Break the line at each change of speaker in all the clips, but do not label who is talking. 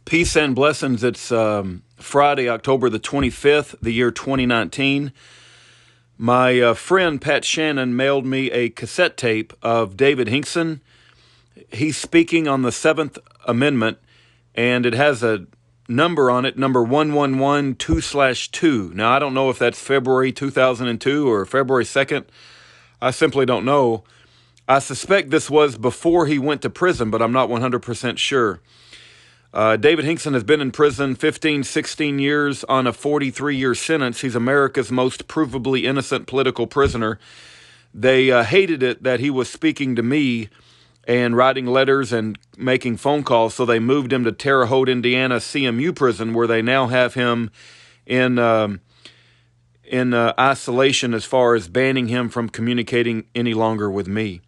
Peace and blessings. It's Friday, October the 25th, the year 2019. My friend Pat Shannon mailed me a cassette tape of David Hinkson. He's speaking on the 7th Amendment, and it has a number on it, number 1112/2. Now, I don't know if that's February 2002 or February 2nd. I simply don't know. I suspect this was before he went to prison, but I'm not 100% sure. David Hinkson has been in prison 15, 16 years on a 43-year sentence. He's America's most provably innocent political prisoner. They hated it that he was speaking to me and writing letters and making phone calls, so they moved him to Terre Haute, Indiana CMU prison, where they now have him in isolation as far as banning him from communicating any longer with me.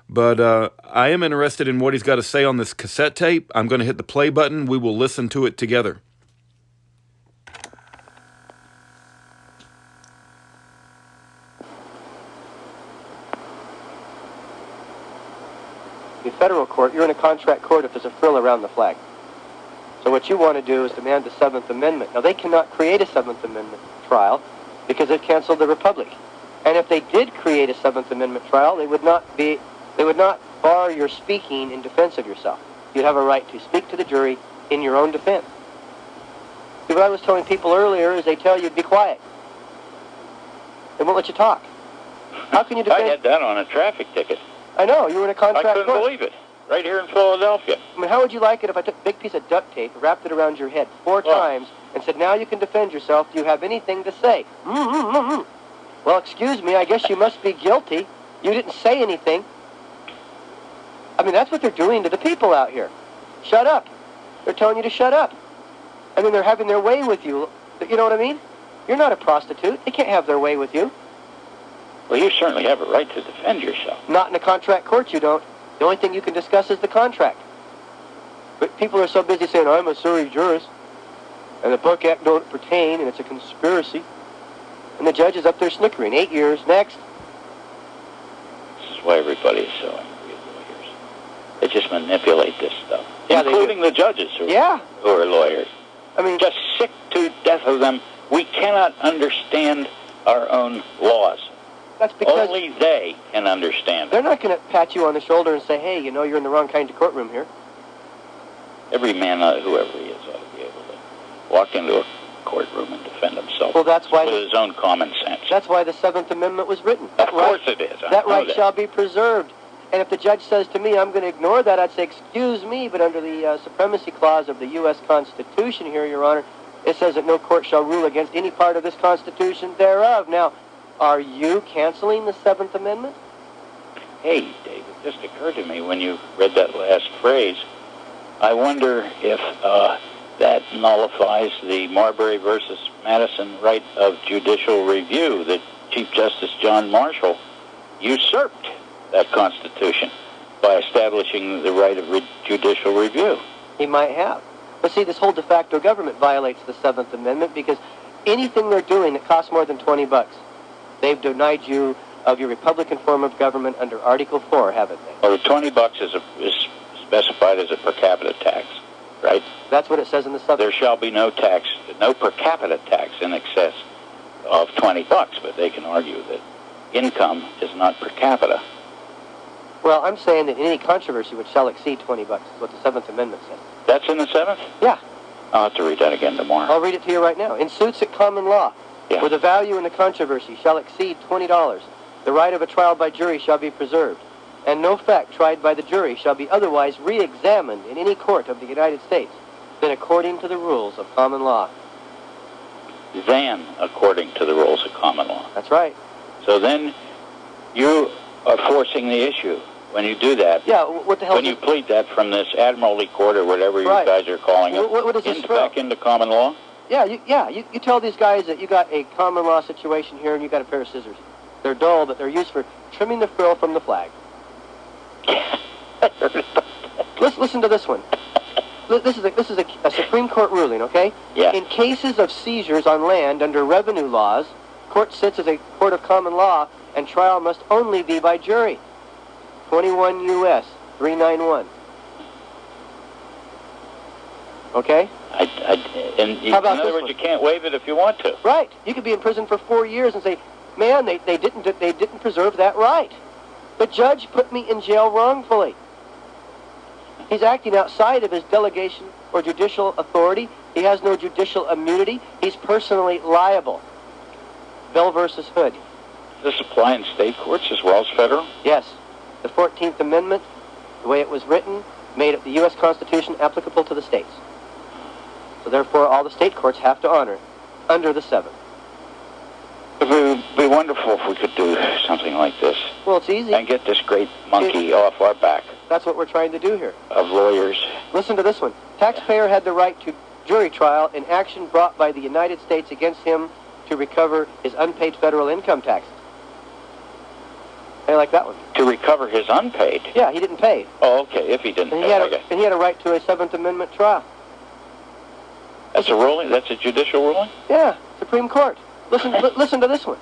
But I am interested in what he's got to say on this cassette tape. I'm going to hit the play button. We will listen to it together.
The federal court, you're in a contract court if there's a frill around the flag. So what you want to do is demand the 7th Amendment. Now, they cannot create a 7th Amendment trial because they've canceled the Republic. And if they did create a 7th Amendment trial, they would not bar your speaking in defense of yourself. You'd have a right to speak to the jury in your own defense. See, what I was telling people earlier is they tell you, be quiet. They won't let you talk. How can you defend?
I had that on a traffic ticket.
I know, you were in a contract
I couldn't
court.
believe it. Right here in Philadelphia.
I mean, how would you like it if I took a big piece of duct tape, wrapped it around your head 4 times, and said, now you can defend yourself. Do you have anything to say? Well, excuse me, I guess you must be guilty. You didn't say anything. I mean, that's what they're doing to the people out here. Shut up. They're telling you to shut up. I mean, they're having their way with you. You know what I mean? You're not a prostitute. They can't have their way with you.
Well, you certainly have a right to defend yourself.
Not in a contract court, you don't. The only thing you can discuss is the contract. But people are so busy saying, I'm a sui juris, and the Buck Act don't pertain, and it's a conspiracy. And the judge is up there snickering. 8 years. Next.
This is why everybody is so angry at lawyers. They just manipulate this stuff.
Yeah,
including the judges who are lawyers.
I mean,
just sick to death of them. We cannot understand our own laws.
That's because
only they can understand
they're not going to pat you on the shoulder and say, hey, you know, you're in the wrong kind of courtroom here.
Every man, whoever he is, ought to be able to walk into a courtroom and defend himself.
Well, that's why
with his own common sense.
That's why the 7th Amendment was written.
Of course it is.
That right shall be preserved. And if the judge says to me, I'm going to ignore that, I'd say, excuse me, but under the Supremacy Clause of the U.S. Constitution here, Your Honor, it says that no court shall rule against any part of this Constitution thereof. Now, are you canceling the 7th Amendment?
Hey, David, it just occurred to me when you read that last phrase, I wonder if that nullifies the Marbury versus Madison right of judicial review that Chief Justice John Marshall usurped that Constitution by establishing the right of judicial review.
He might have. But see, this whole de facto government violates the 7th Amendment because anything they're doing that costs more than $20, they've denied you of your Republican form of government under Article 4, haven't they?
Well, the $20 is specified as a per capita tax, right?
That's what it says in the 7th.
There shall be no tax, no per capita tax in excess of $20, but they can argue that income is not per capita.
Well, I'm saying that in any controversy which shall exceed $20 is what the 7th Amendment says.
That's in the 7th?
Yeah.
I'll have to read that again tomorrow.
I'll read it to you right now. In suits at common law, where the value in the controversy shall exceed $20, the right of a trial by jury shall be preserved, and no fact tried by the jury shall be otherwise re-examined in any court of the United States than according to the rules of common law.
Than according to the rules of common law.
That's right.
So then you are forcing the issue when you do that.
Yeah, what the hell?
When you plead that from this Admiralty Court or whatever you guys are calling it,
what is this
back into common law?
Yeah, you tell these guys that you got a common law situation here and you got a pair of scissors. They're dull, but they're used for trimming the frill from the flag. Listen to this one. This is a Supreme Court ruling, okay?
Yeah.
In cases of seizures on land under revenue laws, court sits as a court of common law, and trial must only be by jury. 21 U.S. 391. Okay?
In other words, you can't waive it if you want to.
Right. You could be in prison for 4 years and say, man, they didn't preserve that right. The judge put me in jail wrongfully. He's acting outside of his delegation or judicial authority. He has no judicial immunity. He's personally liable. Bell versus Hood.
Does this apply in state courts as well as federal?
Yes. The 14th Amendment, the way it was written, made the U.S. Constitution applicable to the states. So therefore, all the state courts have to honor it under the 7th.
It would be wonderful if we could do something like this.
Well, it's easy.
And get this great monkey off our back.
That's what we're trying to do here.
Of lawyers.
Listen to this one. Taxpayer had the right to jury trial in action brought by the United States against him to recover his unpaid federal income taxes. I like that one.
To recover his unpaid?
Yeah, he didn't pay.
Oh, okay, if he didn't
and
pay.
And he had a right to a 7th Amendment trial.
That's a ruling? That's a judicial ruling?
Yeah, Supreme Court. Listen to this one.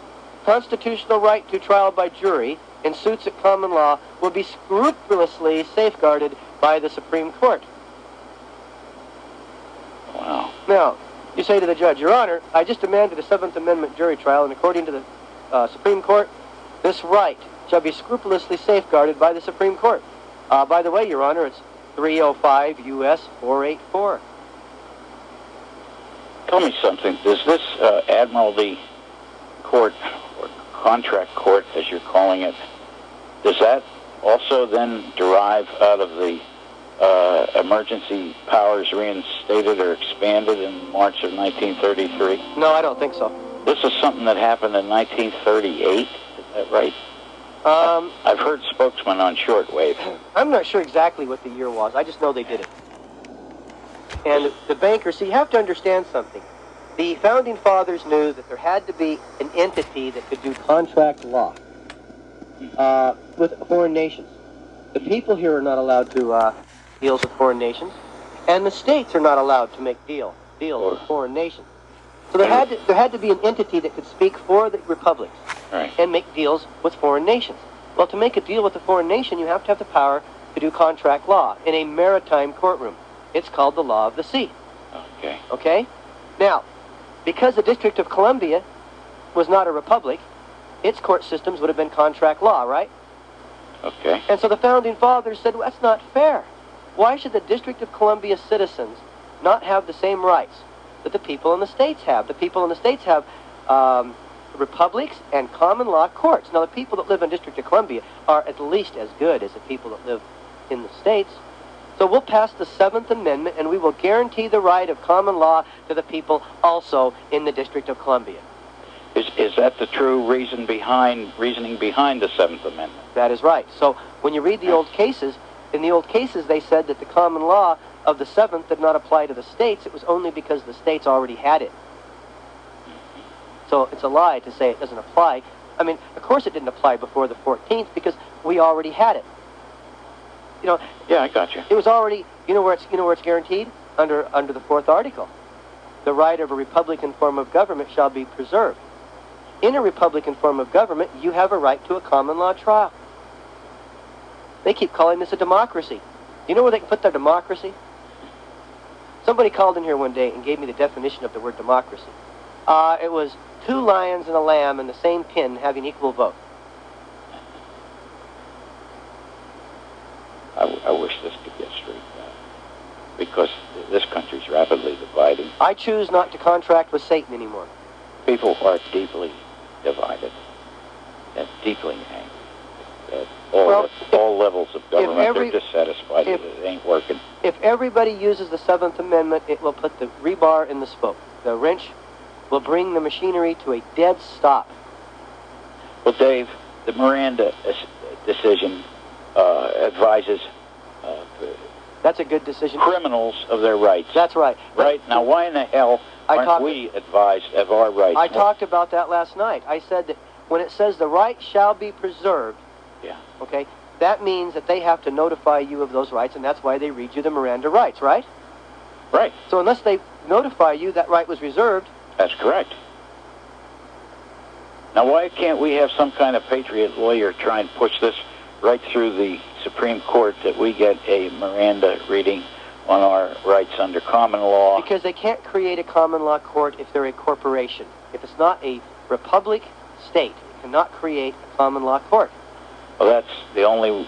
Constitutional right to trial by jury in suits at common law will be scrupulously safeguarded by the Supreme Court.
Wow.
Now, you say to the judge, Your Honor, I just demanded a 7th Amendment jury trial, and according to the Supreme Court, this right shall be scrupulously safeguarded by the Supreme Court. By the way, Your Honor, it's 305 U.S. 484.
Tell me something. Does this Admiralty Court, or Contract Court, as you're calling it, does that also then derive out of the emergency powers reinstated or expanded in March of 1933?
No, I don't think so.
This is something that happened in 1938, is that right? I've heard spokesman on shortwave.
I'm not sure exactly what the year was. I just know they did it. And the bankers, see, you have to understand something. The Founding Fathers knew that there had to be an entity that could do contract law with foreign nations. The people here are not allowed to deals with foreign nations, and the states are not allowed to make deals with foreign nations. So there had to be an entity that could speak for the republics and make deals with foreign nations. Well, to make a deal with a foreign nation, you have to have the power to do contract law in a maritime courtroom. It's called the law of the sea.
Okay.
Okay? Now, because the District of Columbia was not a republic, its court systems would have been contract law, right?
Okay.
And so the Founding Fathers said, well, that's not fair. Why should the District of Columbia citizens not have the same rights that the people in the states have? The people in the states have republics and common law courts. Now, the people that live in District of Columbia are at least as good as the people that live in the states. So we'll pass the 7th Amendment, and we will guarantee the right of common law to the people also in the District of Columbia.
Is that the true reasoning behind the 7th Amendment?
That is right. So when you read the old cases, in the old cases they said that the common law of the 7th did not apply to the states. It was only because the states already had it. So it's a lie to say it doesn't apply. I mean, of course it didn't apply before the 14th because we already had it. You know.
Yeah, I got you.
It was already. You know where it's guaranteed under the 4th article. The right of a republican form of government shall be preserved. In a republican form of government, you have a right to a common law trial. They keep calling this a democracy. You know where they can put their democracy? Somebody called in here one day and gave me the definition of the word democracy. It was 2 lions and a lamb in the same pen having equal vote.
I wish this could get straightened out, because this country's rapidly dividing.
I choose not to contract with Satan anymore.
People are deeply divided and deeply angry at all levels of government. They're dissatisfied that it ain't working.
If everybody uses the 7th Amendment, it will put the rebar in the spoke. The wrench will bring the machinery to a dead stop.
Well, Dave, the Miranda decision advises
that's a good decision.
Criminals of their rights.
That's right.
Right. Now, why in the hell aren't we advised of our rights?
I talked about that last night. I said that when it says the right shall be preserved, okay, that means that they have to notify you of those rights, and that's why they read you the Miranda rights, right?
Right.
So unless they notify you that right was reserved.
That's correct. Now, why can't we have some kind of patriot lawyer try and push this right through the Supreme Court, that we get a Miranda reading on our rights under common law.
Because they can't create a common law court if they're a corporation. If it's not a republic state, it cannot create a common law court.
Well, that's the only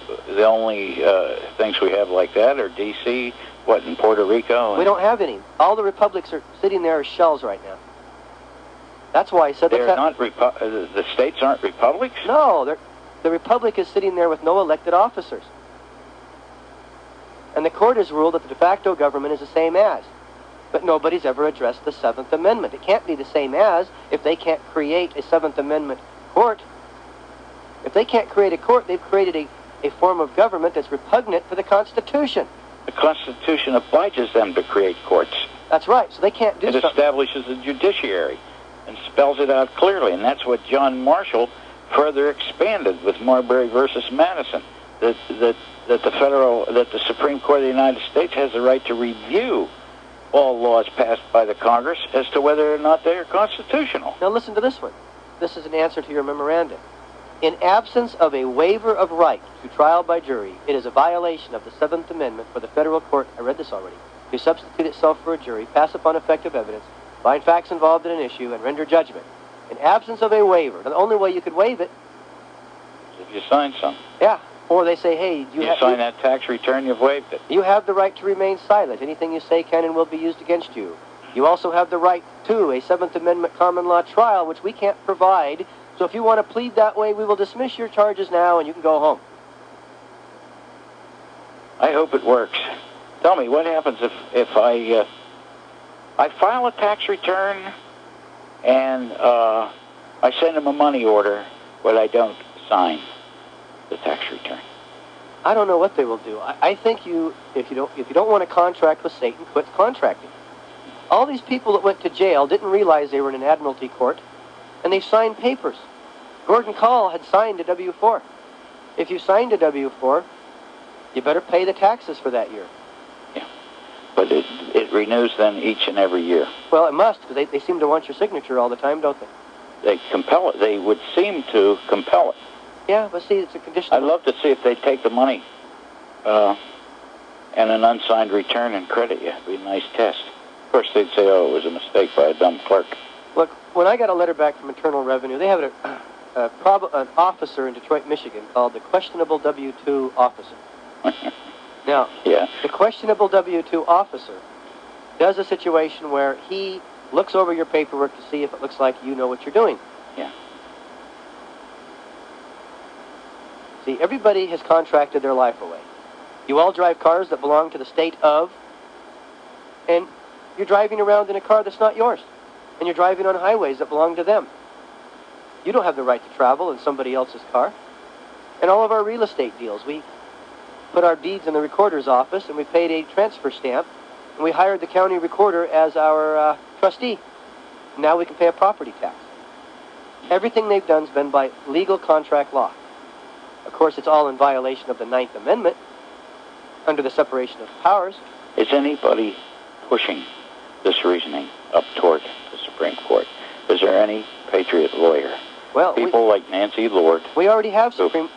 things we have like that are D.C., what, in Puerto Rico?
We don't have any. All the republics are sitting there as shells right now. That's why I said
they're not the states aren't republics?
No, the republic is sitting there with no elected officers. And the court has ruled that the de facto government is the same as. But nobody's ever addressed the Seventh Amendment. It can't be the same as if they can't create a Seventh Amendment court. If they can't create a court, they've created a form of government that's repugnant to the Constitution.
The Constitution obliges them to create courts.
That's right, so they can't do
something. It establishes a judiciary and spells it out clearly, and that's what John Marshall further expanded with Marbury versus Madison, that the Supreme Court of the United States has the right to review all laws passed by the Congress as to whether or not they are constitutional.
Now listen to this one. This is an answer to your memorandum. In absence of a waiver of right to trial by jury, it is a violation of the Seventh Amendment for the federal court, I read this already, to substitute itself for a jury, pass upon effective evidence, find facts involved in an issue, and render judgment. In absence of a waiver, the only way you could waive it...
If you sign some.
Yeah, or they say, hey...
You sign that tax return, you've waived it.
You have the right to remain silent. Anything you say can and will be used against you. You also have the right to a Seventh Amendment common law trial, which we can't provide. So if you want to plead that way, we will dismiss your charges now and you can go home.
I hope it works. Tell me, what happens if I file a tax return and I send them a money order, but I don't sign the tax return?
I don't know what they will do. I think if you don't want to contract with Satan, quit contracting. All these people that went to jail didn't realize they were in an admiralty court, and they signed papers. Gordon Call had signed a W-4. If you signed a W-4, you better pay the taxes for that year.
Yeah, but it renews then each and every year.
Well, it must, because they seem to want your signature all the time, don't they?
They compel it. They would seem to compel it.
Yeah, but see, it's a condition.
I'd love to see if they take the money and an unsigned return and credit you. It'd be a nice test. Of course, they'd say, oh, it was a mistake by a dumb clerk.
Look, when I got a letter back from Internal Revenue, they have an officer in Detroit, Michigan called the questionable W-2 officer. Now,
yeah.
The questionable W-2 officer does a situation where he looks over your paperwork to see if it looks like you know what you're doing.
Yeah.
See, everybody has contracted their life away. You all drive cars that belong to the state of, and you're driving around in a car that's not yours. And you're driving on highways that belong to them. You don't have the right to travel in somebody else's car. And all of our real estate deals, we put our deeds in the recorder's office, and we paid a transfer stamp, and we hired the county recorder as our trustee. Now we can pay a property tax. Everything they've done has been by legal contract law. Of course, it's all in violation of the Ninth Amendment, under the separation of powers.
Is anybody pushing this reasoning up toward the Supreme Court? Is there any patriot lawyer?
Well,
people like Nancy Lord.
We already have Supreme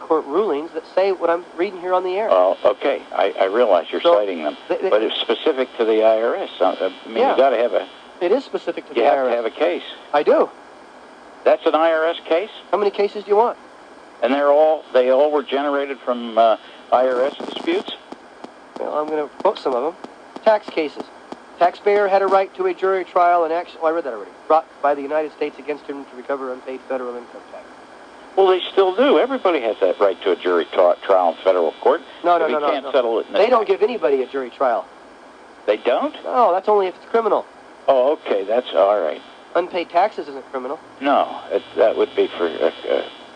Court rulings that say what I'm reading here on the air.
Oh, okay. I realize you're citing them, but it's specific to the IRS. I mean,
yeah,
you got to have a.
It is specific to the IRS.
You have to have a case.
I do.
That's an IRS case?
How many cases do you want?
And they all were generated from IRS disputes?
Well, I'm going to quote some of them. Tax cases. Taxpayer had a right to a jury trial and action, I read that already, brought by the United States against him to recover unpaid federal income tax.
Well, they still do. Everybody has that right to a jury trial in federal court.
No.
Can't settle it in
They don't give anybody a jury trial.
They don't?
No, that's only if it's criminal.
Oh, okay. That's all right.
Unpaid taxes isn't criminal.
No, that would be for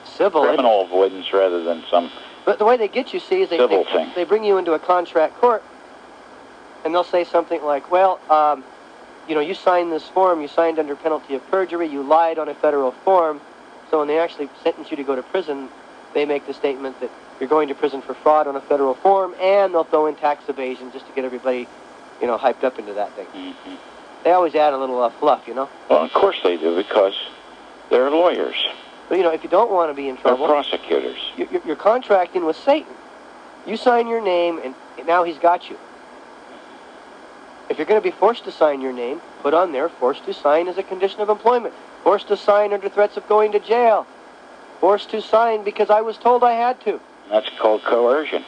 civil
criminal avoidance rather than some.
But the way they get you, see, is they bring you into a contract court, and they'll say something like, well, you signed this form, you signed under penalty of perjury, you lied on a federal form, so when they actually sentence you to go to prison, they make the statement that you're going to prison for fraud on a federal form, and they'll throw in tax evasion just to get everybody, hyped up into that thing.
Mm-hmm.
They always add a little fluff,
Well, of course they do, because they're lawyers.
But, if you don't want to be in trouble...
They're prosecutors.
You're contracting with Satan. You sign your name, and now he's got you. if you're going to be forced to sign your name, put on there, forced to sign as a condition of employment. Forced to sign under threats of going to jail. Forced to sign because I was told I had to.
That's called coercion.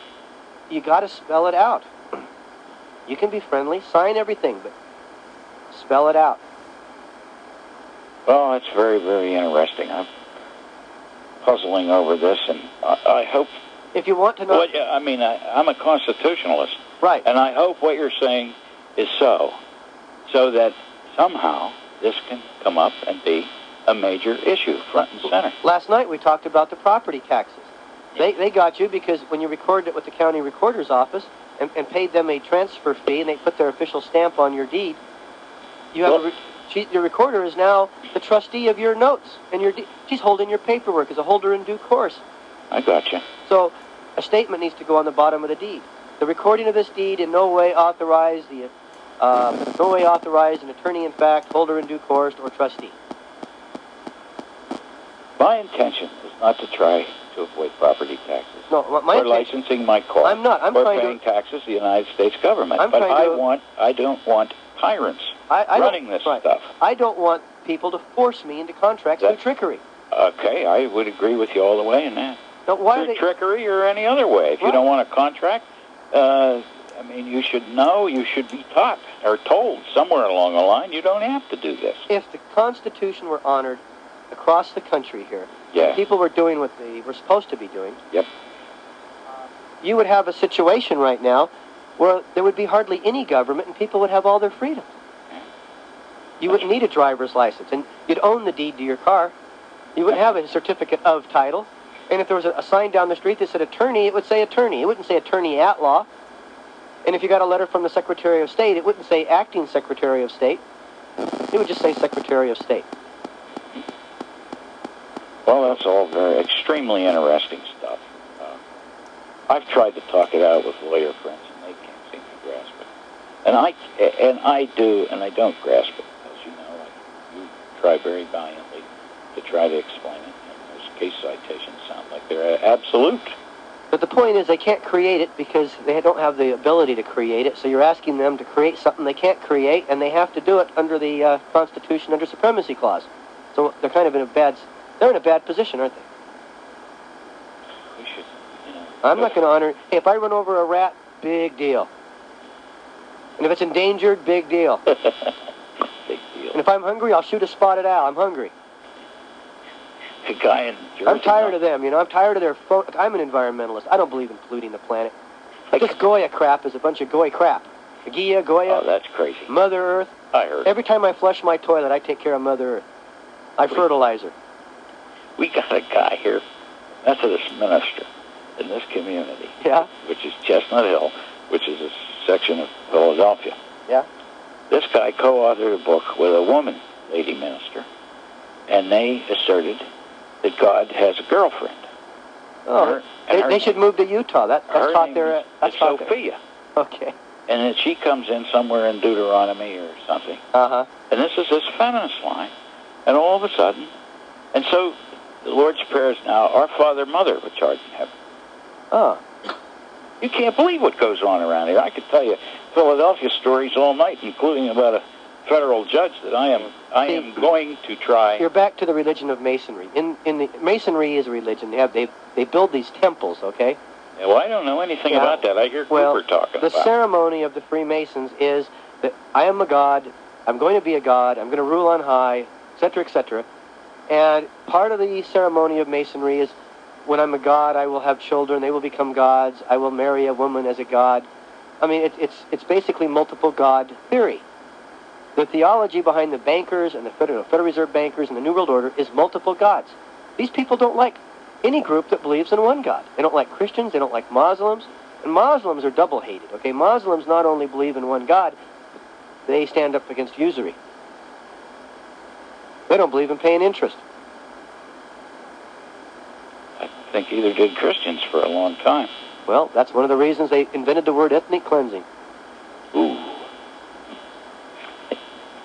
You got to spell it out. You can be friendly, sign everything, but spell it out.
Well, it's very, very interesting. I'm puzzling over this, and I hope...
If you want to know...
I'm a constitutionalist.
Right.
And I hope what you're saying is so that somehow this can come up and be a major issue, front and center.
Last night we talked about the property taxes. They got you because when you recorded it with the county recorder's office and paid them a transfer fee and they put their official stamp on your deed, you have your recorder is now the trustee of your notes, and she's holding your paperwork as a holder in due course.
I got you.
So a statement needs to go on the bottom of the deed. The recording of this deed in no way authorized an attorney in fact, holder in due course, or trustee.
My intention is not to try to avoid property taxes.
No, my
or licensing my car.
I'm not. I'm
or
trying
paying
to,
taxes to the United States government.
I'm
but
trying
I don't want tyrants running this stuff.
I don't want people to force me into contracts through trickery.
Okay, I would agree with you all the way in that.
Now, why
through trickery or any other way. If you don't want a contract, you should know, you should be taught or told somewhere along the line you don't have to do this.
If the Constitution were honored across the country here,
yeah.
People were doing what they were supposed to be doing,
yep.
You would have a situation right now where there would be hardly any government and people would have all their freedom. You wouldn't need a driver's license, and you'd own the deed to your car. You wouldn't have a certificate of title. And if there was a sign down the street that said attorney, it would say attorney. It wouldn't say attorney at law. And if you got a letter from the Secretary of State, it wouldn't say acting Secretary of State. It would just say Secretary of State.
Well, that's all very extremely interesting stuff. I've tried to talk it out with lawyer friends, and they can't seem to grasp it. And I do, and I don't grasp it. As you know, you try very valiantly to try to explain it. And those case citations sound like they're absolute.
But the point is they can't create it because they don't have the ability to create it. So you're asking them to create something they can't create, and they have to do it under the Constitution, under Supremacy Clause. So they're kind of in a bad... They're in a bad position, aren't they?
We should,
I'm not going to honor... Hey, if I run over a rat, big deal. And if it's endangered, big deal.
Big deal.
And if I'm hungry, I'll shoot a spotted owl. I'm hungry.
The guy in Jersey...
I'm tired of them, I'm tired of their... I'm an environmentalist. I don't believe in polluting the planet. This Goya crap is a bunch of Goy crap. Goya.
Oh, that's crazy.
Mother Earth.
I heard.
Every time I flush my toilet, I take care of Mother Earth. I fertilize her.
We got a guy here, Methodist minister, in this community.
Yeah?
Which is Chestnut Hill, which is a section of Philadelphia.
Yeah?
This guy co-authored a book with a woman lady minister, and they asserted that God has a girlfriend.
Oh, they should move to Utah. That's taught there. That's
Sophia.
Okay.
And then she comes in somewhere in Deuteronomy or something.
Uh-huh.
And this is this feminist line. And all of a sudden, and so the Lord's Prayer is now, Our Father, Mother, which art in heaven.
Oh.
You can't believe what goes on around here. I could tell you Philadelphia stories all night, including about a federal judge that I am going to try.
You're back to the religion of Masonry. Masonry is a religion. They build these temples, okay?
Yeah, well, I don't know anything about that. I hear Cooper talking about it.
The ceremony of the Freemasons is that I am a god, I'm going to be a god, I'm going to rule on high, etc., etc. And part of the ceremony of Masonry is when I'm a god, I will have children, they will become gods, I will marry a woman as a god. I mean, it's basically multiple god theory. The theology behind the bankers and the Federal Reserve bankers and the New World Order is multiple gods. These people don't like any group that believes in one god. They don't like Christians, they don't like Muslims, and Muslims are double-hated, okay? Muslims not only believe in one god, they stand up against usury. They don't believe in paying interest.
I think either did Christians for a long time.
Well, that's one of the reasons they invented the word ethnic cleansing.
Ooh.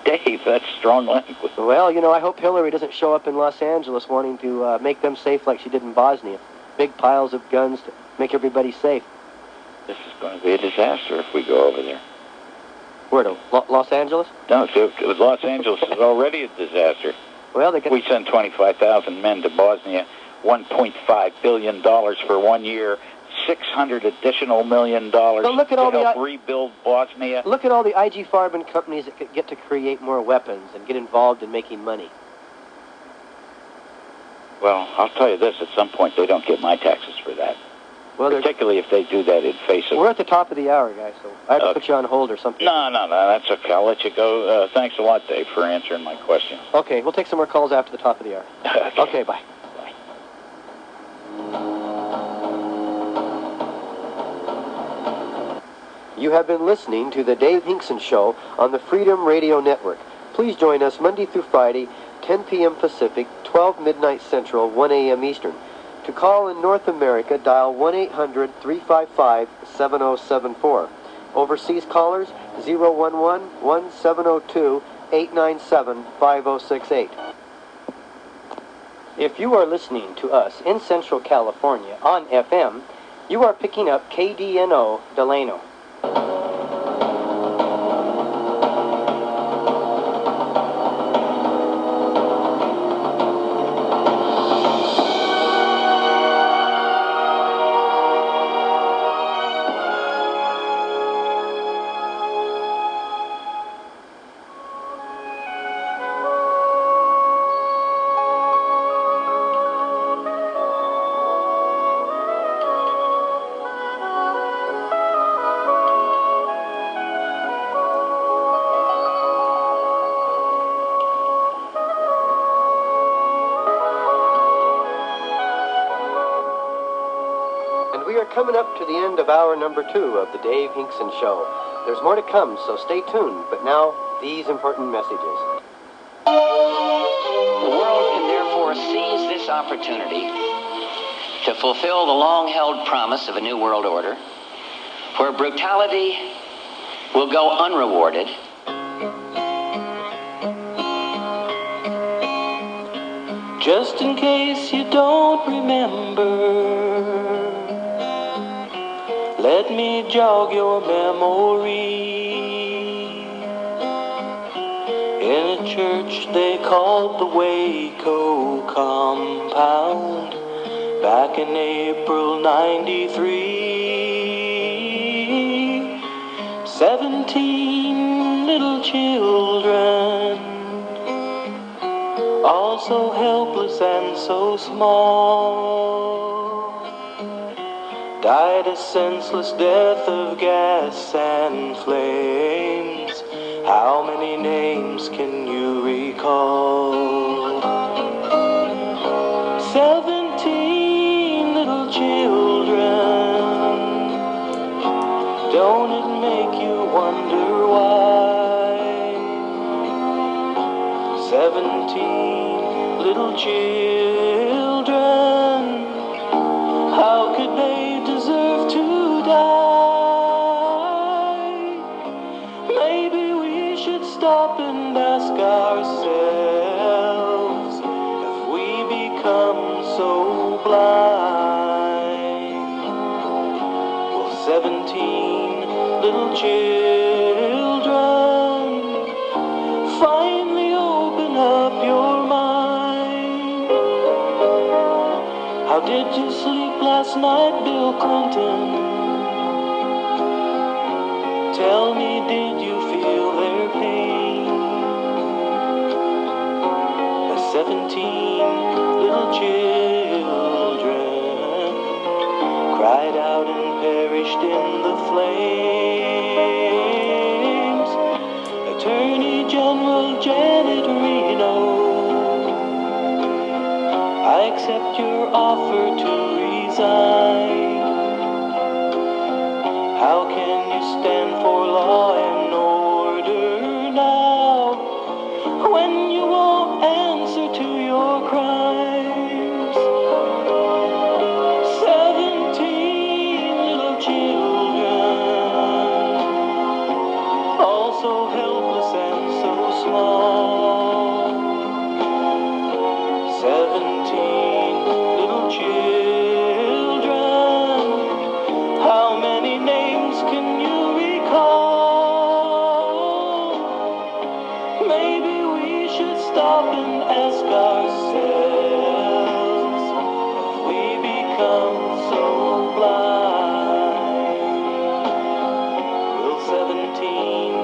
Dave, that's strong language.
Well, I hope Hillary doesn't show up in Los Angeles wanting to make them safe like she did in Bosnia. Big piles of guns to make everybody safe.
This is going to be a disaster if we go over there.
Where to? Los Angeles?
No, Los Angeles is already a disaster.
Well,
we send 25,000 men to Bosnia, $1.5 billion for 1 year, $600 additional million to help rebuild Bosnia.
Look at all the IG Farben companies that get to create more weapons and get involved in making money.
Well, I'll tell you this, at some point they don't get my taxes for that. Well, particularly if they do that in face of...
We're at the top of the hour, guys, so I have to put you on hold or something.
No, that's okay. I'll let you go. Thanks a lot, Dave, for answering my question.
Okay, we'll take some more calls after the top of the hour. Okay, bye. You have been listening to the Dave Hinkson Show on the Freedom Radio Network. Please join us Monday through Friday, 10 p.m. Pacific, 12 midnight Central, 1 a.m. Eastern. To call in North America, dial 1-800-355-7074. Overseas callers, 011-1702-897-5068. If you are listening to us in Central California on FM, you are picking up KDNO Delano. Coming up to the end of hour number 2 of the Dave Hinkson Show. There's more to come, so stay tuned. But now, these important messages.
The world can therefore seize this opportunity to fulfill the long-held promise of a new world order, where brutality will go unrewarded,
just in case you don't remember, let me jog your memory. In a church they called the Waco Compound, back in April '93, 17 little children, all so helpless and so small, died a senseless death of gas and flames. How many names can you recall? 17 little children. Don't it make you wonder why? 17 little children. How could they deserve to die? Maybe we should stop and ask ourselves if we become so blind. Will 17 little children finally open up your mind? How did you sleep last night, Bill Clinton? Tell me, did you feel their pain? The 17 little children cried out and perished in the flames. Attorney General Janet Reno, I accept your offer to resign. How can you stand for law and order now when you won't answer to your crimes? 17 little children, all so helpless and so small. 17 little children. How many names can you recall? stop and ask ourselves, have we become so blind? Will 17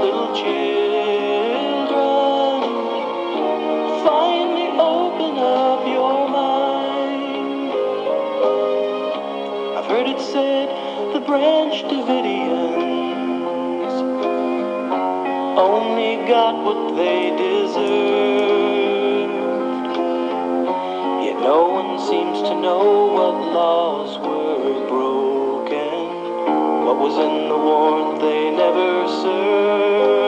little children finally open up your mind? I've heard it said the Branch Davidians only got what they deserved, yet no one seems to know what laws were broken, what was in the warrant they never served.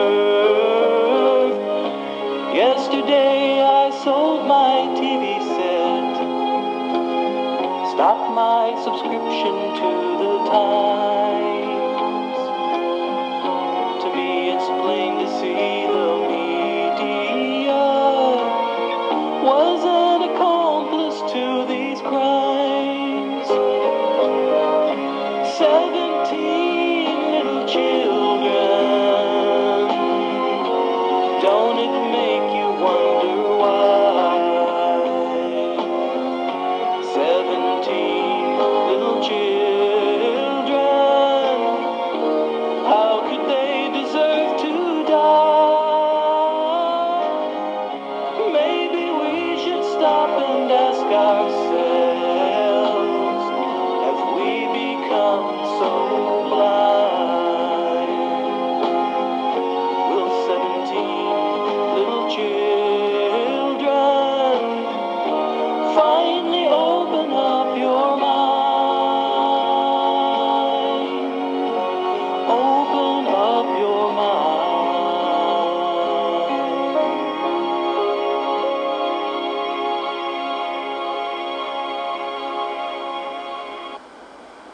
Yesterday I sold my TV set, stopped my subscription to the Times. To me it's plain to see the media was an accomplice to these crimes. 17 little children, don't it make you wonder why? 17 little children, how could they deserve to die? Maybe we should stop and ask ourselves, have we become so blind? Will 17 little children finally open up your mind? Open up your mind.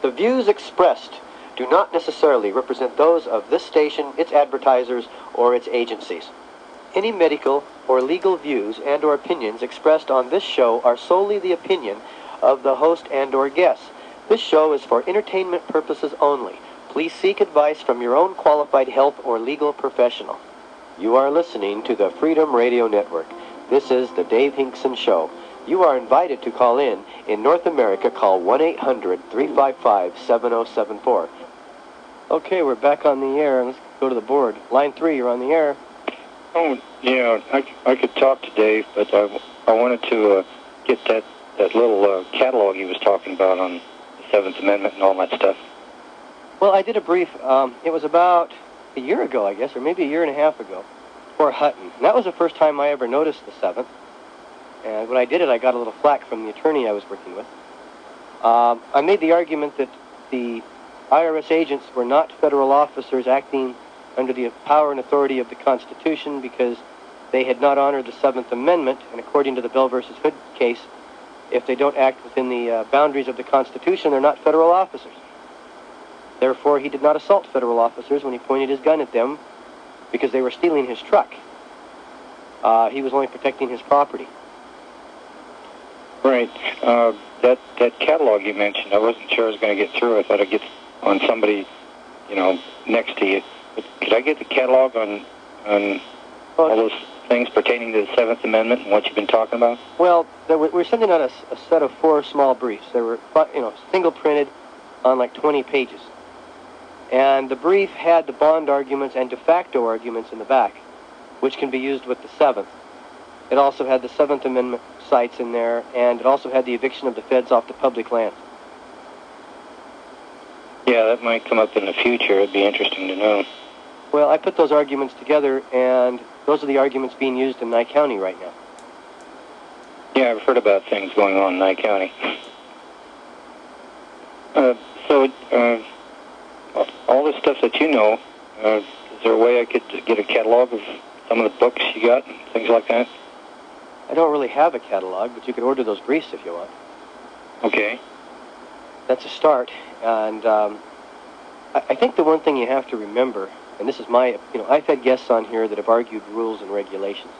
The views expressed do not necessarily represent those of this station, its advertisers, or its agencies. Any medical or legal views and or opinions expressed on this show are solely the opinion of the host and or guests. This show is for entertainment purposes only. Please seek advice from your own qualified health or legal professional. You are listening to the Freedom Radio Network. This is the Dave Hinkson Show. You are invited to call in. In North America, call 1-800-355-7074. Okay, we're back on the air. Let's go to the board. Line 3, you're on the air.
Oh, yeah, I could talk to Dave, but I wanted to get that little catalog he was talking about on the Seventh Amendment and all that stuff.
Well, I did a brief, it was about a year ago, I guess, or maybe a year and a half ago, for Hutton. And that was the first time I ever noticed the Seventh. And when I did it, I got a little flack from the attorney I was working with. I made the argument that the IRS agents were not federal officers acting under the power and authority of the Constitution because they had not honored the Seventh Amendment, and according to the Bell versus Hood case, if they don't act within the boundaries of the Constitution, they're not federal officers. Therefore, he did not assault federal officers when he pointed his gun at them because they were stealing his truck. He was only protecting his property.
Right. That catalog you mentioned, I wasn't sure I was going to get through. I thought I'd get on somebody, next to you. But could I get the catalog on all those things pertaining to the Seventh Amendment and what you've been talking about?
Well, we're sending out a set of 4 small briefs. They were, single printed on like 20 pages. And the brief had the bond arguments and de facto arguments in the back, which can be used with the Seventh. It also had the Seventh Amendment sites in there, and it also had the eviction of the feds off the public land.
Yeah, that might come up in the future. It'd be interesting to know.
Well, I put those arguments together, and those are the arguments being used in Nye County right now.
Yeah, I've heard about things going on in Nye County. All this stuff that you know, is there a way I could get a catalog of some of the books you got and things like that?
I don't really have a catalog, but you could order those briefs if you want.
Okay.
That's a start. And I think the one thing you have to remember, and this is my, I've had guests on here that have argued rules and regulations.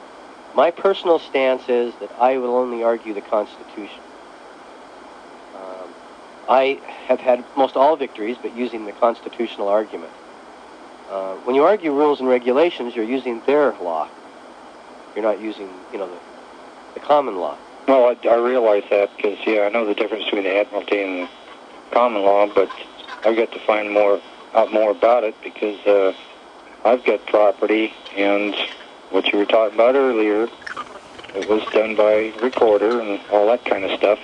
My personal stance is that I will only argue the Constitution. I have had most all victories, but using the constitutional argument. When you argue rules and regulations, you're using their law. You're not using, the common law.
Well, I realize that because, I know the difference between the Admiralty and the common law, but I've got to find out more about it because I've got property, and what you were talking about earlier, it was done by recorder and all that kind of stuff,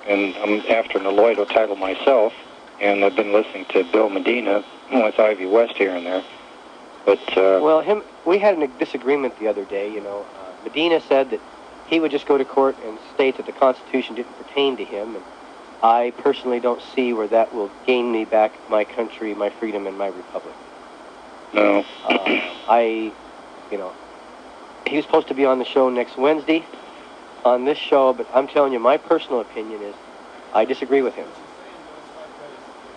and I'm after an alloido title myself, and I've been listening to Bill Medina with Ivy West here and there. But
we had a disagreement the other day. Medina said that he would just go to court and state that the Constitution didn't pertain to him, and I personally don't see where that will gain me back my country, my freedom, and my republic.
No.
He was supposed to be on the show next Wednesday on this show, but I'm telling you, my personal opinion is I disagree with him.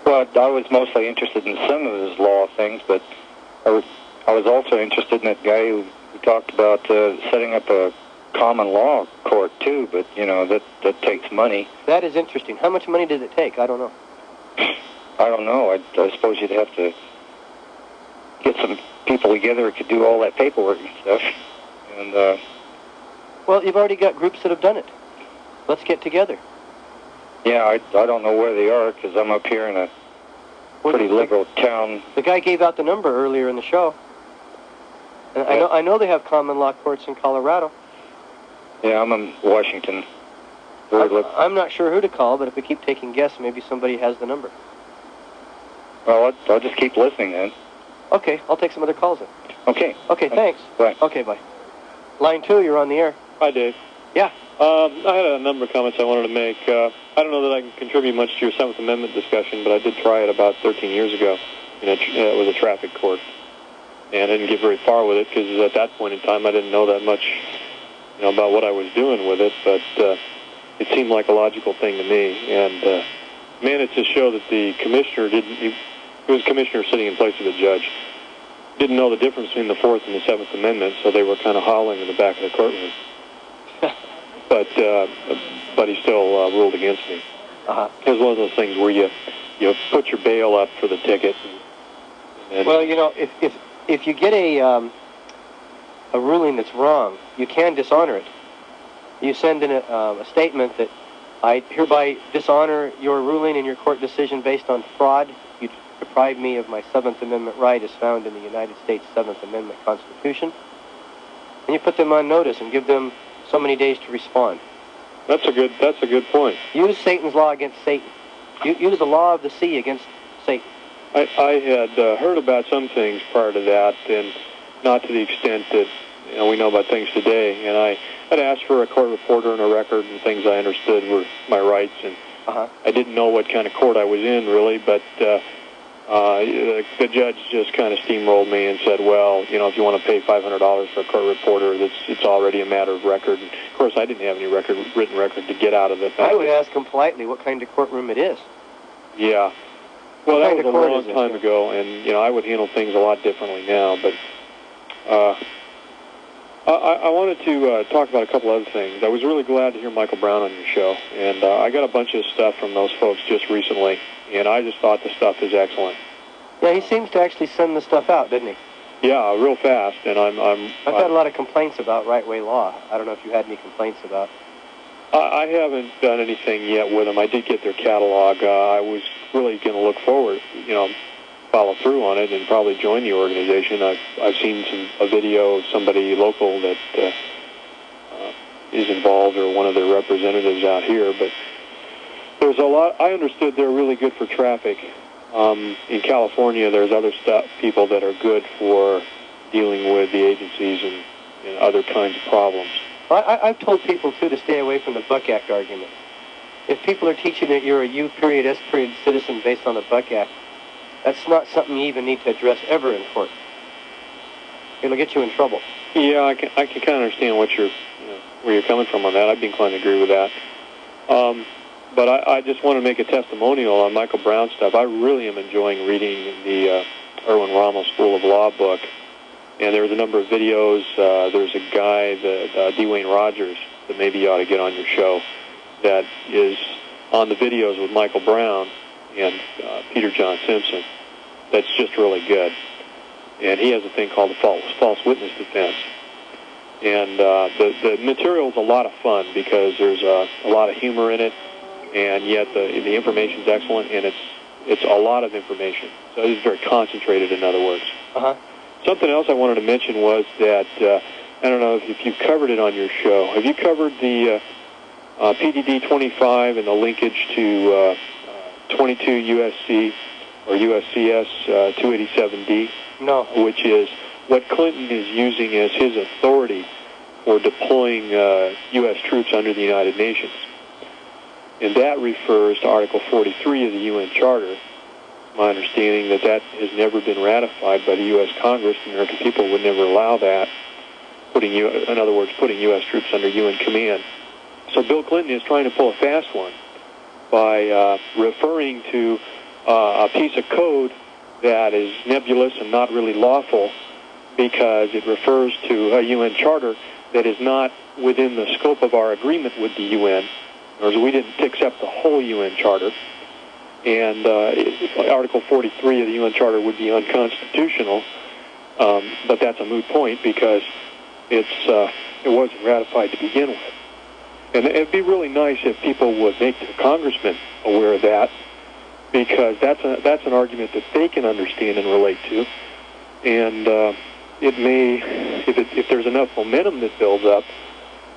Well, I was mostly interested in some of his law things, but I was also interested in that guy who talked about setting up a common law court too, but that takes money.
That is interesting. How much money does it take? I don't know.
I don't know. I suppose you'd have to get some people together who could do all that paperwork and stuff. And
well, you've already got groups that have done it. Let's get together.
Yeah, I don't know where they are because I'm up here in a pretty liberal town.
The guy gave out the number earlier in the show. And I know they have common law courts in Colorado.
Yeah, I'm in Washington.
I'm not sure who to call, but if we keep taking guesses, maybe somebody has the number.
Well, I'll just keep listening then.
Okay, I'll take some other calls then.
Okay.
Okay, thanks.
Bye.
Okay, bye. Line 2, you're on the air.
Hi, Dave.
Yeah.
I had a number of comments I wanted to make. I don't know that I can contribute much to your Seventh Amendment discussion, but I did try it about 13 years ago. It was a traffic court. And I didn't get very far with it because at that point in time I didn't know that much about what I was doing with it, but it seemed like a logical thing to me. And managed to show that the commissioner he was a commissioner sitting in place of the judge, didn't know the difference between the Fourth and the Seventh Amendment, so they were kind of howling in the back of the courtroom. But he still ruled against me.
Uh-huh.
It was one of those things where you put your bail up for the ticket. And
well, if you get a ruling that's wrong, you can dishonor it. You send in a statement that I hereby dishonor your ruling and your court decision based on fraud. You deprive me of my Seventh Amendment right as found in the United States Seventh Amendment Constitution. And you put them on notice and give them so many days to respond.
That's a good point.
Use Satan's law against Satan. Use the law of the sea against Satan.
I had heard about some things prior to that, and not to the extent that we know about things today. And I had asked for a court reporter and a record and things I understood were my rights, and I didn't know what kind of court I was in really, but the judge just kind of steamrolled me and said, well, if you want to pay $500 for a court reporter, it's already a matter of record. And of course, I didn't have any written record to get out of it.
I would ask him politely what kind of courtroom it is.
Yeah. Well, that was a long time ago, and I would handle things a lot differently now. But I wanted to talk about a couple other things. I was really glad to hear Michael Brown on your show, and I got a bunch of stuff from those folks just recently, and I just thought the stuff is excellent.
Yeah, he seems to actually send the stuff out, doesn't he?
Yeah, real fast, and I've
had a lot of complaints about right-way law. I don't know if you had any complaints about.
I haven't done anything yet with them. I did get their catalog. I was really going to look forward, follow through on it and probably join the organization. I've seen a video of somebody local that is involved, or one of their representatives out here. But there's a lot. I understood they're really good for traffic. In California, there's other people that are good for dealing with the agencies and other kinds of problems.
I've told people, too, to stay away from the Buck Act argument. If people are teaching that you're a U period, S period citizen based on the Buck Act, that's not something you even need to address ever in court. It'll get you in trouble.
Yeah, I can kind of understand where you're coming from on that. I'd be inclined to agree with that. But I just want to make a testimonial on Michael Brown stuff. I really am enjoying reading the Erwin Rommel School of Law book. And there's a number of videos. There's a guy, D. Wayne Rogers, that maybe you ought to get on your show, that is on the videos with Michael Brown and Peter John Simpson. That's just really good. And he has a thing called the false witness defense. And the material's a lot of fun because there's a lot of humor in it, and yet the information's excellent, and it's a lot of information. So it's very concentrated, in other words.
Uh-huh.
Something else I wanted to mention was that, I don't know if you've covered it on your show. Have you covered the PDD 25 and the linkage to 22 USC or USCS 287D?
No.
Which is what Clinton is using as his authority for deploying U.S. troops under the United Nations. And that refers to Article 43 of the UN Charter. My understanding that has never been ratified by the U.S. Congress. The American people would never allow that, in other words, putting U.S. troops under UN command. So Bill Clinton is trying to pull a fast one by referring to a piece of code that is nebulous and not really lawful because it refers to a UN charter that is not within the scope of our agreement with the UN. In other words, we didn't accept the whole UN charter. And Article 43 of the UN Charter would be unconstitutional, but that's a moot point because it wasn't ratified to begin with. And it'd be really nice if people would make their congressmen aware of that, because that's an argument that they can understand and relate to. And it may, if there's enough momentum that builds up,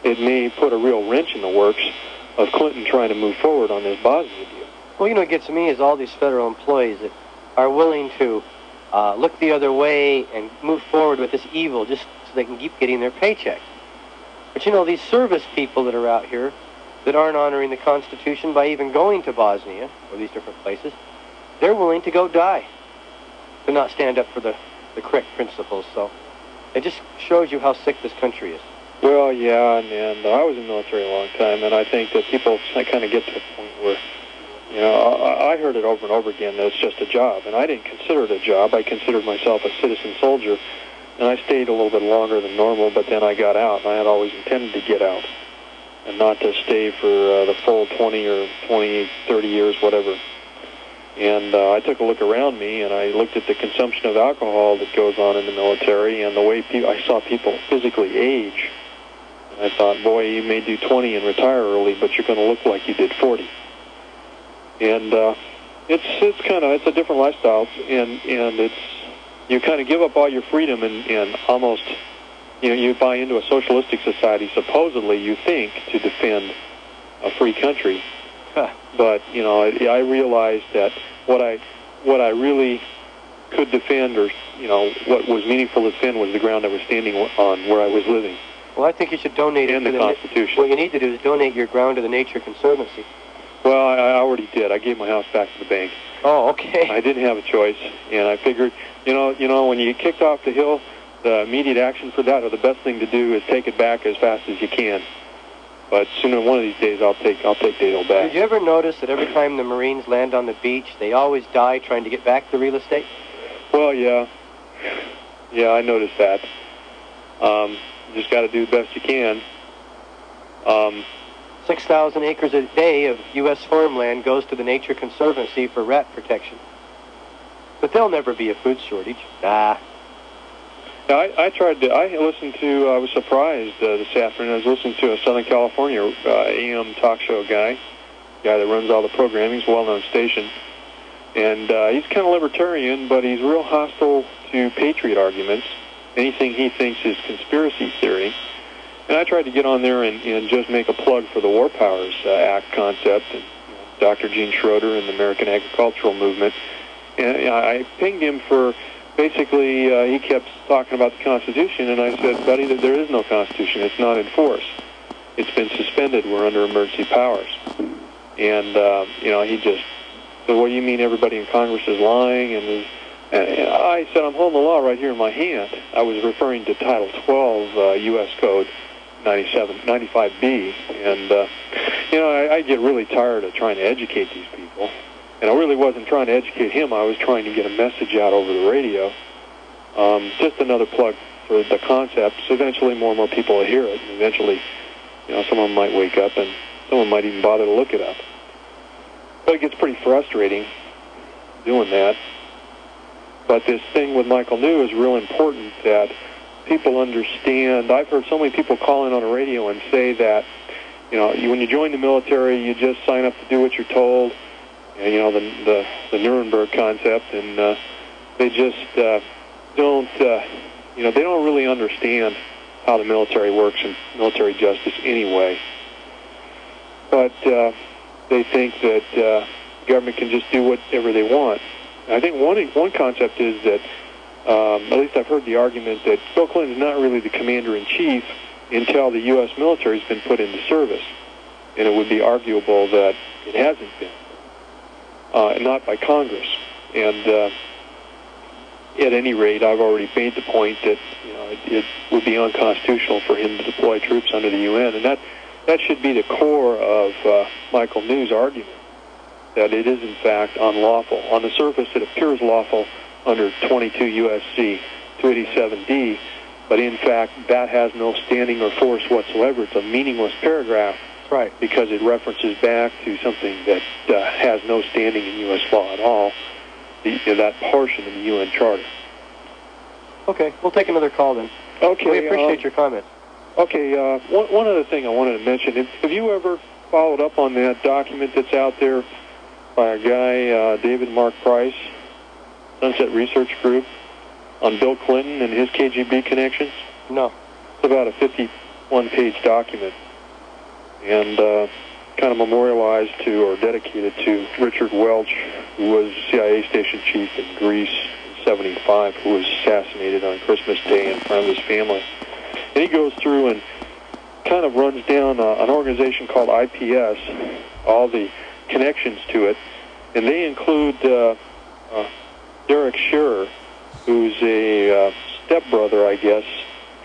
it may put a real wrench in the works of Clinton trying to move forward on this Bosnia deal.
Well, what gets me is all these federal employees that are willing to look the other way and move forward with this evil just so they can keep getting their paycheck. But these service people that are out here that aren't honoring the Constitution by even going to Bosnia or these different places, they're willing to go die to not stand up for the correct principles. So it just shows you how sick this country is.
Well, yeah, and I was in the military a long time, and I think that people kind of get to a point where, I heard it over and over again that it's just a job, and I didn't consider it a job. I considered myself a citizen soldier, and I stayed a little bit longer than normal, but then I got out, and I had always intended to get out and not to stay for the full 20 or 20, 30 years, whatever. And I took a look around me, and I looked at the consumption of alcohol that goes on in the military and the way I saw people physically age. And I thought, boy, you may do 20 and retire early, but you're going to look like you did 40. And it's a different lifestyle, and you kind of give up all your freedom and almost, you buy into a socialistic society, supposedly, you think, to defend a free country.
Huh.
But, I realized that what I really could defend, or, what was meaningful to defend, was the ground I was standing on where I was living.
Well, I think you should donate
and
it to
the Constitution.
What you need to do is donate your ground to the Nature Conservancy.
Well, I already did. I gave my house back to the bank.
Oh, okay.
I didn't have a choice, and I figured, when you get kicked off the hill, the immediate action for that, or the best thing to do, is take it back as fast as you can. But sooner, one of these days, I'll take the hill back.
Did you ever notice that every time the Marines land on the beach, they always die trying to get back the real estate?
Well, yeah, I noticed that. You just got to do the best you can.
6,000 acres a day of U.S. farmland goes to the Nature Conservancy for rat protection. But there'll never be a food shortage. Nah.
I was surprised this afternoon. I was listening to a Southern California AM talk show guy that runs all the programming. He's a well-known station. And he's kind of libertarian, but he's real hostile to patriot arguments, anything he thinks is conspiracy theory. And I tried to get on there and just make a plug for the War Powers Act concept, and Dr. Gene Schroeder and the American Agricultural Movement. And I pinged him for, basically, he kept talking about the Constitution, and I said, buddy, there is no Constitution. It's not in force. It's been suspended. We're under emergency powers. And, he just said, what do you mean everybody in Congress is lying? And I said, I'm holding the law right here in my hand. I was referring to Title 12 U.S. Code 95B, and I get really tired of trying to educate these people, and I really wasn't trying to educate him. I was trying to get a message out over the radio. Just another plug for the concept. So eventually more and more people will hear it, and eventually, some of them might wake up, and someone might even bother to look it up. But it gets pretty frustrating doing that. But this thing with Michael New is real important, that people understand. I've heard so many people call in on the radio and say that, when you join the military, you just sign up to do what you're told. The Nuremberg concept, and they just don't, they don't really understand how the military works and military justice anyway. But they think that the government can just do whatever they want. And I think one concept is that, at least I've heard the argument that Bill Clinton's not really the commander-in-chief until the U.S. military's been put into service. And it would be arguable that it hasn't been. Not by Congress. And at any rate, I've already made the point that it would be unconstitutional for him to deploy troops under the UN, and that should be the core of Michael New's argument, that it is in fact unlawful. On the surface, it appears lawful under 22 U.S.C. 287D, but in fact, that has no standing or force whatsoever. It's a meaningless paragraph.
Right.
Because it references back to something that has no standing in U.S. law at all, that portion of the UN Charter.
Okay, we'll take another call then.
Okay.
We appreciate your comments.
Okay, one other thing I wanted to mention. Have you ever followed up on that document that's out there by a guy, David Mark Price, Sunset Research Group, on Bill Clinton and his KGB connections?
No.
It's about a 51-page document, and kind of memorialized to or dedicated to Richard Welch, who was CIA station chief in Greece in 1975, who was assassinated on Christmas Day in front of his family. And he goes through and kind of runs down an organization called IPS, all the connections to it, and they include Derek Shearer, who's a stepbrother, I guess,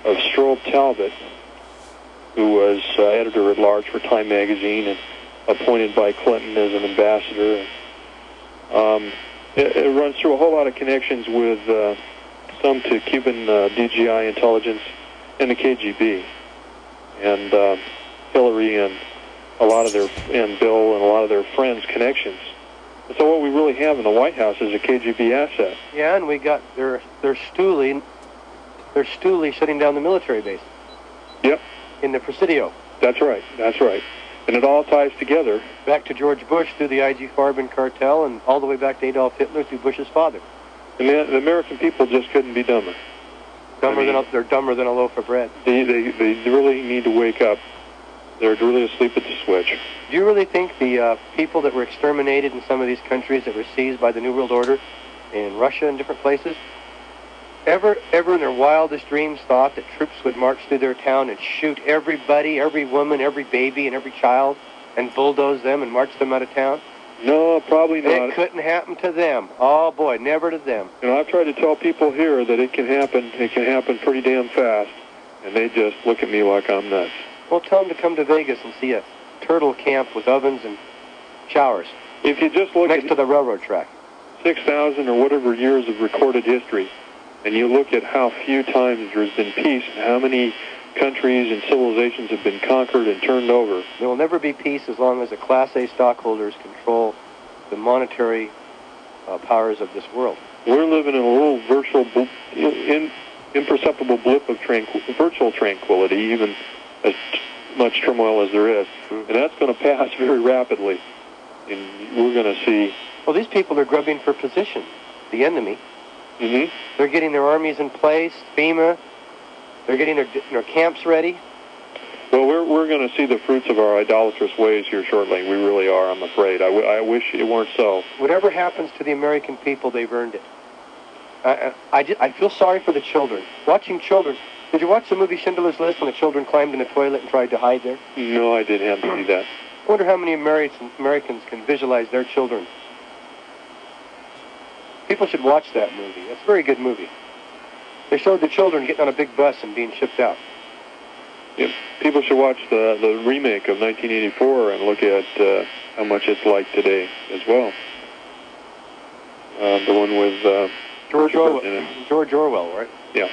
of Strobe Talbot, who was editor-at-large for Time magazine and appointed by Clinton as an ambassador. It runs through a whole lot of connections with some to Cuban DGI intelligence and the KGB, and Hillary and and Bill and a lot of their friends' connections. And so what we really have in the White House is a KGB asset.
Yeah, and we got their stoolie shutting down the military base.
Yep.
In the Presidio.
That's right. And it all ties together.
Back to George Bush through the IG Farben cartel, and all the way back to Adolf Hitler through Bush's father.
The American people just couldn't be dumber.
They're dumber than a loaf of bread.
They really need to wake up. They're really asleep at the switch.
Do you really think the people that were exterminated in some of these countries that were seized by the New World Order in Russia and different places, ever in their wildest dreams thought that troops would march through their town and shoot everybody, every woman, every baby, and every child, and bulldoze them and march them out of town?
No, probably not.
It couldn't happen to them. Oh, boy, never to them.
I've tried to tell people here that it can happen. It can happen pretty damn fast, and they just look at me like I'm nuts.
Well, tell them to come to Vegas and see a turtle camp with ovens and showers.
If you just look
next to the railroad track.
6,000 or whatever years of recorded history, and you look at how few times there's been peace and how many countries and civilizations have been conquered and turned over.
There will never be peace as long as the Class A stockholders control the monetary powers of this world.
We're living in a little virtual, imperceptible blip of virtual tranquility, even as much turmoil as there is. And that's going to pass very rapidly. And we're going to see...
Well, these people are grubbing for position, the enemy.
Mm-hmm.
They're getting their armies in place, FEMA. They're getting their camps ready.
Well, we're going to see the fruits of our idolatrous ways here shortly. We really are, I'm afraid. I wish it weren't so.
Whatever happens to the American people, they've earned it. I feel sorry for the children. Watching children. Did you watch the movie Schindler's List when the children climbed in the toilet and tried to hide there?
No, I didn't have to see that.
I wonder how many Americans can visualize their children. People should watch that movie. It's a very good movie. They showed the children getting on a big bus and being shipped out.
Yeah, people should watch the remake of 1984 and look at how much it's like today as well. The one with
George Orwell, right?
Yeah.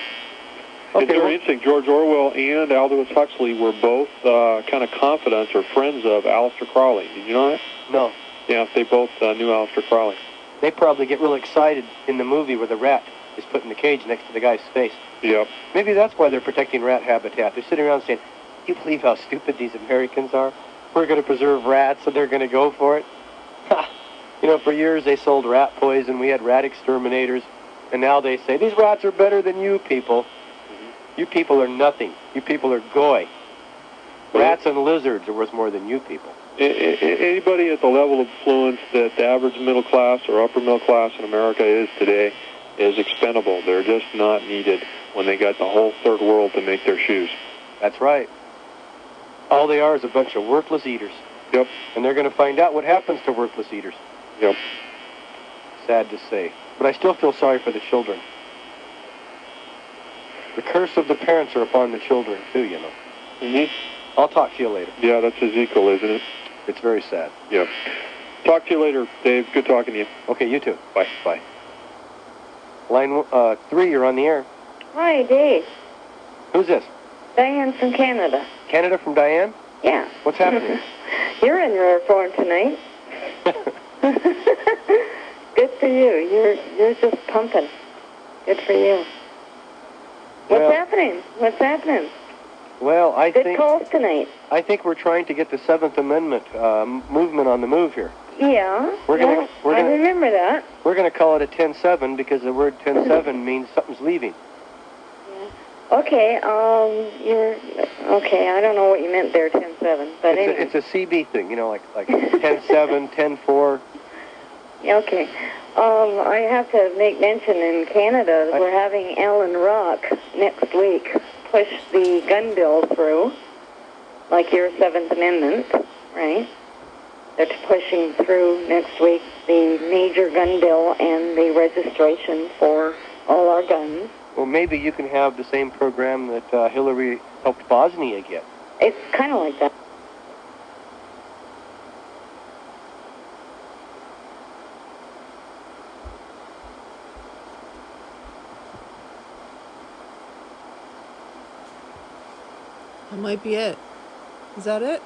Okay,
it's very interesting. George Orwell and Aldous Huxley were both kind of confidants or friends of Aleister Crowley. Did you know that?
No.
Yeah, they both knew Aleister Crowley.
They probably get real excited in the movie where the rat is put in the cage next to the guy's face.
Yep.
Maybe that's why they're protecting rat habitat. They're sitting around saying, "You believe how stupid these Americans are? We're going to preserve rats, and they're going to go for it." You know, for years they sold rat poison. We had rat exterminators, and now they say these rats are better than you people. You people are nothing. You people are goy. Rats and lizards are worth more than you people.
Anybody at the level of influence that the average middle class or upper middle class in America is today is expendable. They're just not needed when they got the whole third world to make their shoes.
That's right. All they are is a bunch of worthless eaters.
Yep.
And they're going to find out what happens to worthless eaters.
Yep.
Sad to say. But I still feel sorry for the children. The curse of the parents are upon the children, too, you know.
Mm-hmm.
I'll talk to you later.
Yeah, that's Ezekiel, isn't it?
It's very sad.
Yeah. Talk to you later, Dave. Good talking to you.
Okay, you too.
Bye.
Bye. Line 3, you're on the air.
Hi, Dave.
Who's this?
Diane from Canada.
Canada from Diane?
Yeah.
What's happening?
You're in your form tonight. Good for you. You're just pumping. Good for you. What's happening? What's happening?
Well,
Good calls tonight.
I think we're trying to get the Seventh Amendment movement on the move here.
Yeah. I remember that.
We're going to call it a 10-7 because the word 10-7 means something's leaving.
Okay, okay, I don't know what you meant there, 10-7, but anyway.
It's a CB thing, you know, like 10-7, 10-4.
Yeah, okay. I have to make mention in Canada that we're having Alan Rock next week push the gun bill through, like your 7th Amendment, right? They're pushing through next week the major gun bill and the registration for all our guns.
Well, maybe you can have the same program that Hillary helped Bosnia get.
It's kind of like that.
That might be it. Is that it?